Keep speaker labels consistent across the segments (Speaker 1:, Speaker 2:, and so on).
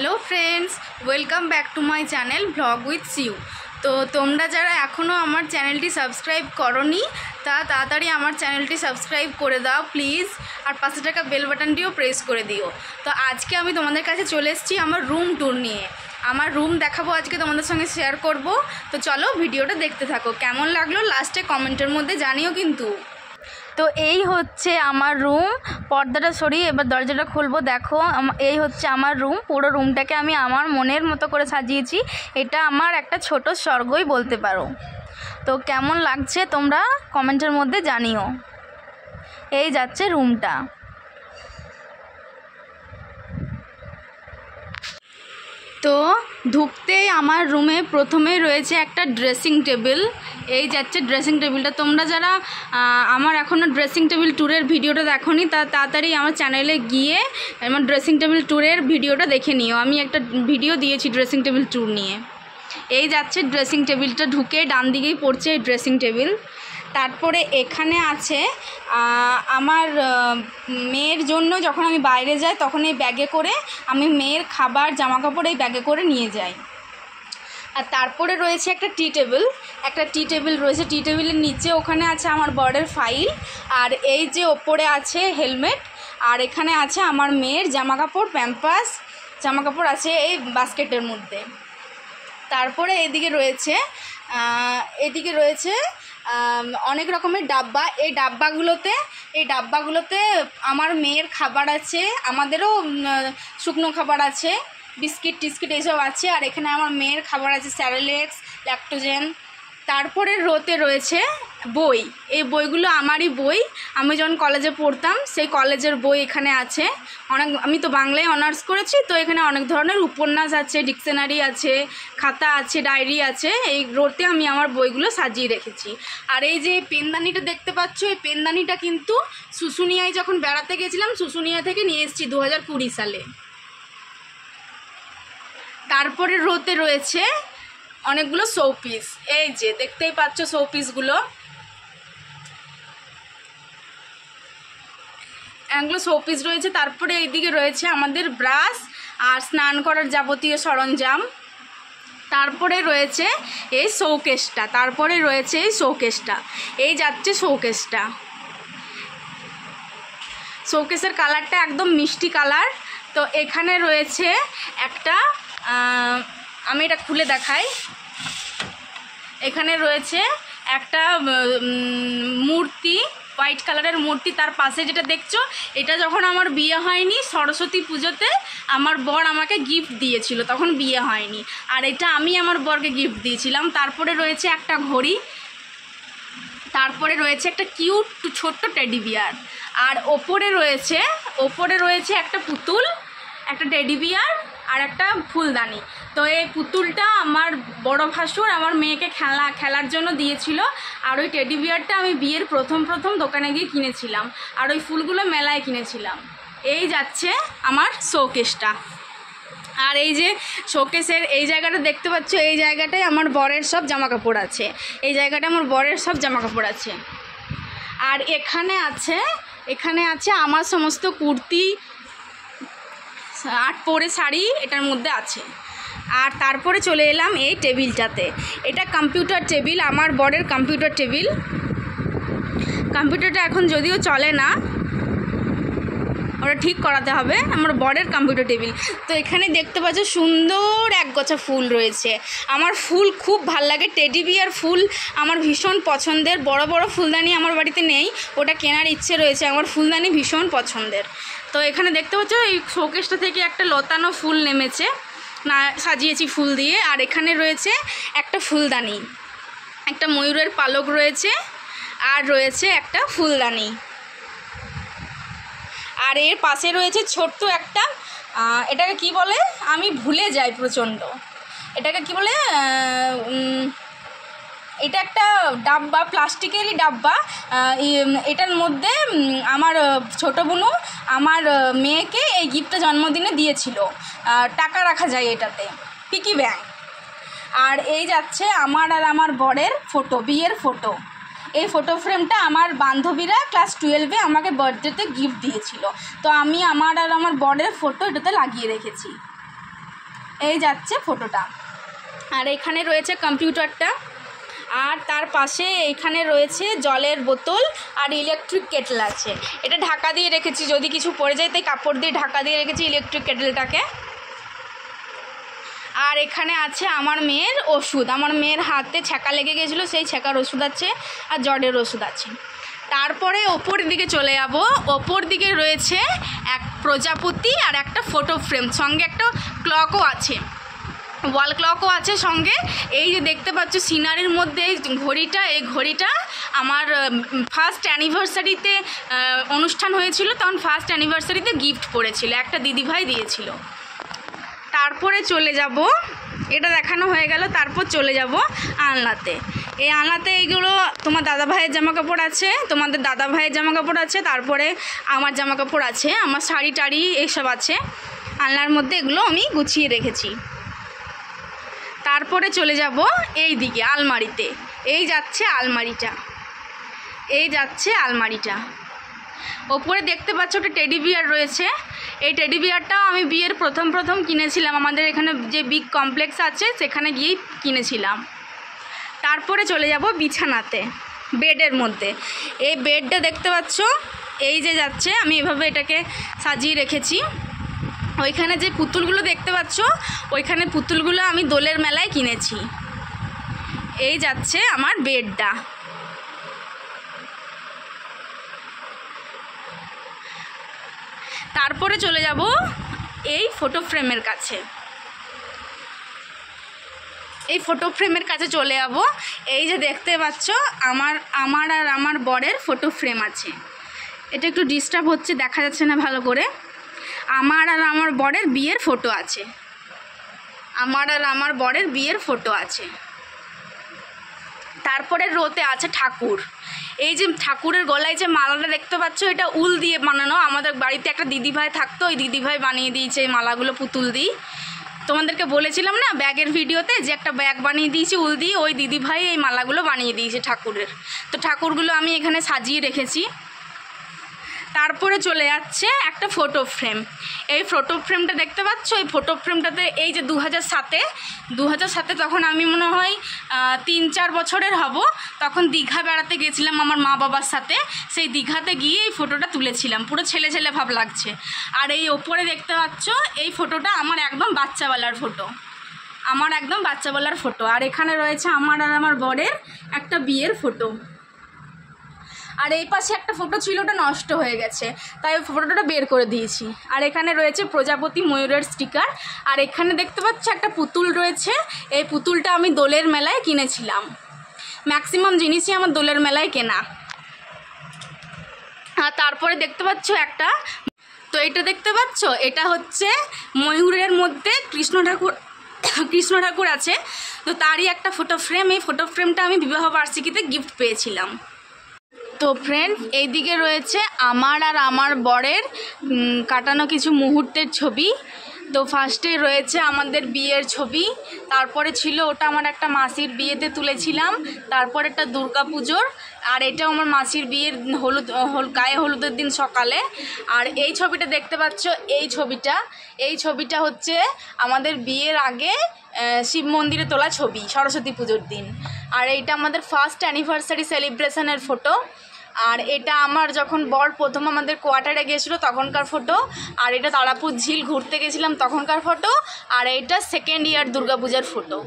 Speaker 1: Hello friends, welcome back to my channel blog with সিউ। তো তোমরা যারা এখনও আমার চ্যানেলটি সাবস্ক্রাইব করোনি তা তাড়াতাড়ি আমার চ্যানেলটি সাবস্ক্রাইব করে দাও প্লিজ, আর পাশে থাকা বেল বাটনটিও প্রেস করে দিও। তো আজকে আমি তোমাদের কাছে চলে এসেছি আমার রুম ট্যুর নিয়ে। আমার রুম দেখাবো আজকে, তোমাদের সঙ্গে শেয়ার করব। তো চলো ভিডিওটা দেখতে থাকো, কেমন লাগলো লাস্টে কমেন্টের মধ্যে জানিও কিন্তু। তো এই হচ্ছে আমার রুম, পর্দাটা সরিয়ে এবার দরজাটা খুলবো। দেখো এই হচ্ছে আমার রুম, পুরো রুমটাকে আমি আমার মনের মতো করে সাজিয়েছি। এটা আমার একটা ছোট স্বর্গই বলতে পারো। তো কেমন লাগছে তোমরা কমেন্টের মধ্যে জানিও। এই যাচ্ছে রুমটা। তো ঢুকতেই আমার রুমে প্রথমেই রয়েছে একটা ড্রেসিং টেবিল। এই যাচ্ছে ড্রেসিং টেবিলটা। তোমরা যারা আমার এখনও ড্রেসিং টেবিল ট্যুরের ভিডিওটা দেখোনি তা তাড়াতাড়ি আমার চ্যানেলে গিয়ে আমার ড্রেসিং টেবিল ট্যুরের ভিডিওটা দেখে নিও। আমি একটা ভিডিও দিয়েছি ড্রেসিং টেবিল ট্যুর নিয়ে। এই যাচ্ছে ড্রেসিং টেবিলটা, ঢুকে ডান দিকেই পড়ছে এই ড্রেসিং টেবিল। তারপরে এখানে আছে আমার মেয়ের জন্য যখন আমি বাইরে যাই তখন এই ব্যাগে করে আমি মেয়ের খাবার জামাকাপড় এই ব্যাগে করে নিয়ে যাই। আর তারপরে রয়েছে একটা টি টেবিল রয়েছে। টি টেবিলের নিচে ওখানে আছে আমার বরের ফাইল, আর এই যে ওপরে আছে হেলমেট, আর এখানে আছে আমার মেয়ের জামাকাপড়, প্যাম্পাস জামাকাপড় আছে এই বাস্কেটের মধ্যে। তারপরে এদিকে রয়েছে অনেক রকমের ডাব্বা। এই ডাব্বাগুলোতে আমার মেয়ের খাবার আছে, আমাদেরও শুকনো খাবার আছে, বিস্কিট টিস্কিট এইসব আছে। আর এখানে আমার মেয়ের খাবার আছে, স্যারেলেক্স, ল্যাকটোজেন। তারপরে রোতে রয়েছে বই। এই বইগুলো আমারই বই, আমি যখন কলেজে পড়তাম সেই কলেজের বই এখানে আছে। আমি তো বাংলায় অনার্স করেছি, তো এখানে অনেক ধরনের উপন্যাস আছে, ডিকশনারি আছে, খাতা আছে, ডায়েরি আছে। এই রোতে আমি আমার বইগুলো সাজিয়ে রেখেছি। আর এই যে পেনদানিটা দেখতে পাচ্ছ, এই পেনদানিটা কিন্তু শুশুনিয়ায় যখন বেড়াতে গেছিলাম শুশুনিয়া থেকে নিয়ে এসেছি 2020 সালে। তারপরে রোতে রয়েছে অনেকগুলো শোপিস। এই যে দেখতেই পাচ্ছ শোপিসগুলো, এগুলো শোপিস রয়েছে। তারপরে এইদিকে রয়েছে আমাদের ব্রাশ আর স্নান করার যাবতীয় সরঞ্জাম। তারপরে রয়েছে এই শোকেসটা। এই যাচ্ছে শোকেসের কালারটা একদম মিষ্টি কালার। তো এখানে রয়েছে একটা, আমি এটা খুলে দেখাই। এখানে রয়েছে একটা মূর্তি, হোয়াইট কালারের মূর্তি। তার পাশে যেটা দেখছো, এটা যখন আমার বিয়ে হয়নি সরস্বতী পুজোতে আমার বর আমাকে গিফট দিয়েছিল, তখন বিয়ে হয়নি, আর এটা আমি আমার বরকে গিফট দিয়েছিলাম। তারপরে রয়েছে একটা ঘড়ি, তারপরে রয়েছে একটা কিউট ছোট্ট টেডি বিয়ার, আর ওপরে রয়েছে একটা পুতুল, একটা টেডি বিয়ার আর একটা ফুলদানি। তো এই পুতুলটা আমার বড় ভাসুর আমার মেয়েকে খেলার জন্য দিয়েছিল, আর ওই টেডি বিয়ারটা আমি বিয়ের প্রথম দোকানে গিয়ে কিনেছিলাম, আর ওই ফুলগুলো মেলায় কিনেছিলাম। এই যাচ্ছে আমার শোকেসটা। আর এই যে শোকেসের এই জায়গাটা দেখতে পাচ্ছ, এই জায়গাটায় আমার বরের সব জামাকাপড় আছে। আর এখানে আছে আমার সমস্ত কুর্তি আর পরে শাড়ি এটার মধ্যে আছে। আর তারপরে চলে এলাম এই টেবিলটাতে। এটা কম্পিউটার টেবিল, আমার বরের কম্পিউটার টেবিল। কম্পিউটারটা এখন যদিও চলে না, ওটা ঠিক করাতে হবে, আমার বরের কম্পিউটার টেবিল। তো এখানে দেখতে পাচ্ছ সুন্দর একগোছা ফুল রয়েছে। আমার ফুল খুব ভাল লাগে, টেডি বিয়ার ফুল আমার ভীষণ পছন্দের। বড় বড় ফুলদানি আমার বাড়িতে নেই, ওটা কেনার ইচ্ছে রয়েছে, আমার ফুলদানি ভীষণ পছন্দের। তো এখানে দেখতে পাচ্ছ এই শোকেসটা থেকে একটা লতানো ফুল নেমেছে, সাজিয়েছি ফুল দিয়ে। আর এখানে রয়েছে একটা ফুলদানি, একটা ময়ূরের পালক রয়েছে, আর রয়েছে একটা ফুলদানি। আর এর পাশে রয়েছে ছোট্ট একটা, এটাকে কি বলে আমি ভুলে যাই প্রচণ্ড, এটাকে কি বলে, এটা একটা ডাব্বা, প্লাস্টিকেরই ডাব্বা। এটার মধ্যে আমার ছোটো বোনু আমার মেয়েকে এই গিফটটা জন্মদিনে দিয়েছিল, টাকা রাখা যায় এটাতে, পিকি ব্যাংক। আর এই যাচ্ছে আমার আর আমার বরের বিয়ের ফটো। এই ফটো ফ্রেমটা আমার বান্ধবীরা ক্লাস 12-এ আমাকে বার্থডেতে গিফট দিয়েছিল, তো আমি আমার আর আমার বরের ফটো এটাতে লাগিয়ে রেখেছি। এই যাচ্ছে ফটোটা। আর এখানে রয়েছে কম্পিউটারটা, আর তার পাশে এখানে রয়েছে জলের বোতল আর ইলেকট্রিক কেটল আছে। এটা ঢাকা দিয়ে রেখেছি, যদি কিছু পড়ে যায় তাই কাপড় দিয়ে ঢাকা দিয়ে রেখেছি ইলেকট্রিক কেটলটাকে। আর এখানে আছে আমার মেয়ের ওষুধ, আমার মেয়ের হাতে ছ্যাঁকা লেগে গেছিলো, সেই ছ্যাঁকার ওষুধ আছে আর জ্বরের ওষুধ আছে। তারপরে ওপর দিকে চলে যাব, ওপর দিকে রয়েছে এক প্রজাপতি আর একটা ফটো ফ্রেম, সঙ্গে একটা ক্লকও আছে, ওয়াল ক্লকও আছে সঙ্গে। এই যে দেখতে পাচ্ছ সিনারির মধ্যে এই ঘড়িটা, এই ঘড়িটা আমার ফার্স্ট অ্যানিভার্সারিতে অনুষ্ঠান হয়েছিল, তখন ফার্স্ট অ্যানিভার্সারিতে গিফট পড়েছিল, একটা দিদিভাই দিয়েছিল। তারপরে চলে যাব, এটা দেখানো হয়ে গেল, তারপর চলে যাব আলনাতে। এই আলনাতে এইগুলো তোমার দাদা ভাইয়ের জামা কাপড় আছে, তোমাদের দাদা ভাইয়ের জামা কাপড় আছে, তারপরে আমার জামা কাপড় আছে, আমার শাড়ি টাড়ি এইসব আছে আলনার মধ্যে, এগুলো আমি গুছিয়ে রেখেছি। তারপরে চলে যাব এই দিকে আলমারিতে, এই যাচ্ছে আলমারিটা, এই যাচ্ছে আলমারিটা। ওপরে দেখতে পাচ্ছ একটা টেডি বিয়ার রয়েছে, এই টেডি বিয়ারটাও আমি বিয়ের প্রথম কিনেছিলাম, আমাদের এখানে যে বিগ কমপ্লেক্স আছে সেখানে গিয়েই কিনেছিলাম। তারপরে চলে যাব বিছানাতে, বেডের মধ্যে। এই বেডটা দেখতে পাচ্ছ, এই যে যাচ্ছে, আমি এভাবে এটাকে সাজিয়ে রেখেছি। ওইখানে যে পুতুলগুলো দেখতে পাচ্ছ, ওইখানে পুতুলগুলো আমি দোলের মেলায় কিনেছি। এই যাচ্ছে আমার বেডটা। তারপরে চলে যাব এই ফটো ফ্রেমের কাছে, এই ফটো ফ্রেমের কাছে চলে যাব। এই যে দেখতে পাচ্ছ আমার আর আমার বরের ফটো ফ্রেম আছে, এটা একটু ডিস্টার্ব হচ্ছে, দেখা যাচ্ছে না ভালো করে। আমার আর আমার বরের বিয়ের ফটো আছে, আমার আর আমার বরের বিয়ের ফটো আছে। তারপরে রোতে আছে ঠাকুর, এই যে ঠাকুরের গলায় যে মালাটা দেখতে পাচ্ছ, এটা উল দিয়ে বানানো। আমাদের বাড়িতে একটা দিদিভাই থাকতো, ওই দিদিভাই বানিয়ে দিয়েছে এই মালাগুলো পুতুল দিয়ে। তোমাদেরকে বলেছিলাম না ব্যাগের ভিডিওতে যে একটা ব্যাগ বানিয়ে দিয়েছি উল দিয়ে, ওই দিদিভাই এই মালাগুলো বানিয়ে দিয়েছে ঠাকুরের। তো ঠাকুরগুলো আমি এখানে সাজিয়ে রেখেছি। তারপরে চলে যাচ্ছে একটা ফটো ফ্রেম, এই ফটো ফ্রেমটা দেখতে পাচ্ছ, এই ফটো ফ্রেমটাতে এই যে 2007 তখন আমি মনে হয় 3-4 বছরের হব, তখন দীঘা বেড়াতে গেছিলাম আমার মা বাবার সাথে। সেই দীঘাতে গিয়ে এই ফটোটা তুলেছিলাম, পুরো ছেলে ছেলে ভাব লাগছে। আর এই ওপরে দেখতে পাচ্ছ এই ফটোটা আমার একদম বাচ্চাবেলার ফটো, আমার একদম বাচ্চাবেলার ফটো। আর এখানে রয়েছে আমার আর আমার বরের একটা বিয়ের ফটো। আর এই পাশে একটা ফটো ছিল, ওটা নষ্ট হয়ে গেছে, তাই ওই ফটোটা বের করে দিয়েছি। আর এখানে রয়েছে প্রজাপতি ময়ূরের স্টিকার। আর এখানে দেখতে পাচ্ছ একটা পুতুল রয়েছে, এই পুতুলটা আমি দোলের মেলায় কিনেছিলাম, ম্যাক্সিমাম জিনিসই আমার দোলের মেলায় কেনা। আর তারপরে দেখতে পাচ্ছ একটা, তো এটা দেখতে পাচ্ছ, এটা হচ্ছে ময়ূরের মধ্যে কৃষ্ণ ঠাকুর আছে, তো তারই একটা ফটো ফ্রেম। এই ফটো ফ্রেমটা আমি বিবাহ বার্ষিকীতে গিফট পেয়েছিলাম। তো ফ্রেন্ড, এইদিকে রয়েছে আমার আর আমার বরের কাটানো কিছু মুহূর্তের ছবি। তো ফার্স্টে রয়েছে আমাদের বিয়ের ছবি, তারপরে ছিল ওটা আমার একটা মাসির বিয়েতে তুলেছিলাম, তারপর একটা দুর্গা পুজোর, আর এটাও আমার মাসির বিয়ের গায়ে হলুদের দিন সকালে। আর এই ছবিটা দেখতে পাচ্ছ, এই ছবিটা হচ্ছে আমাদের বিয়ের আগে শিব মন্দিরে তোলা ছবি, সরস্বতী পুজোর দিন। আর এইটা আমাদের ফার্স্ট অ্যানিভার্সারি সেলিব্রেশনের ফটো। আর এটা আমার যখন বর প্রথম আমাদের কোয়ার্টারে গেছিলো তখনকার ফটো। আর এটা তারাপুর ঝিল ঘুরতে গেছিলাম তখনকার ফটো। আর এইটা সেকেন্ড ইয়ার দুর্গাপূজার ফটো।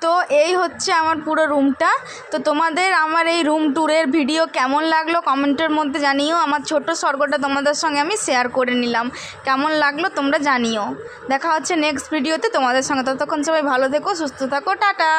Speaker 1: তো এই হচ্ছে আমার পুরো রুমটা। তো তোমাদের আমার এই রুম ট্যুরের ভিডিও কেমন লাগলো কমেন্টের মধ্যে জানিও। আমার ছোট্ট স্বর্গটা তোমাদের সঙ্গে আমি শেয়ার করে নিলাম, কেমন লাগলো তোমরা জানিও। দেখা হচ্ছে নেক্সট ভিডিওতে তোমাদের সঙ্গে, ততক্ষণ সবাই ভালো থেকো, সুস্থ থাকো, টাটা।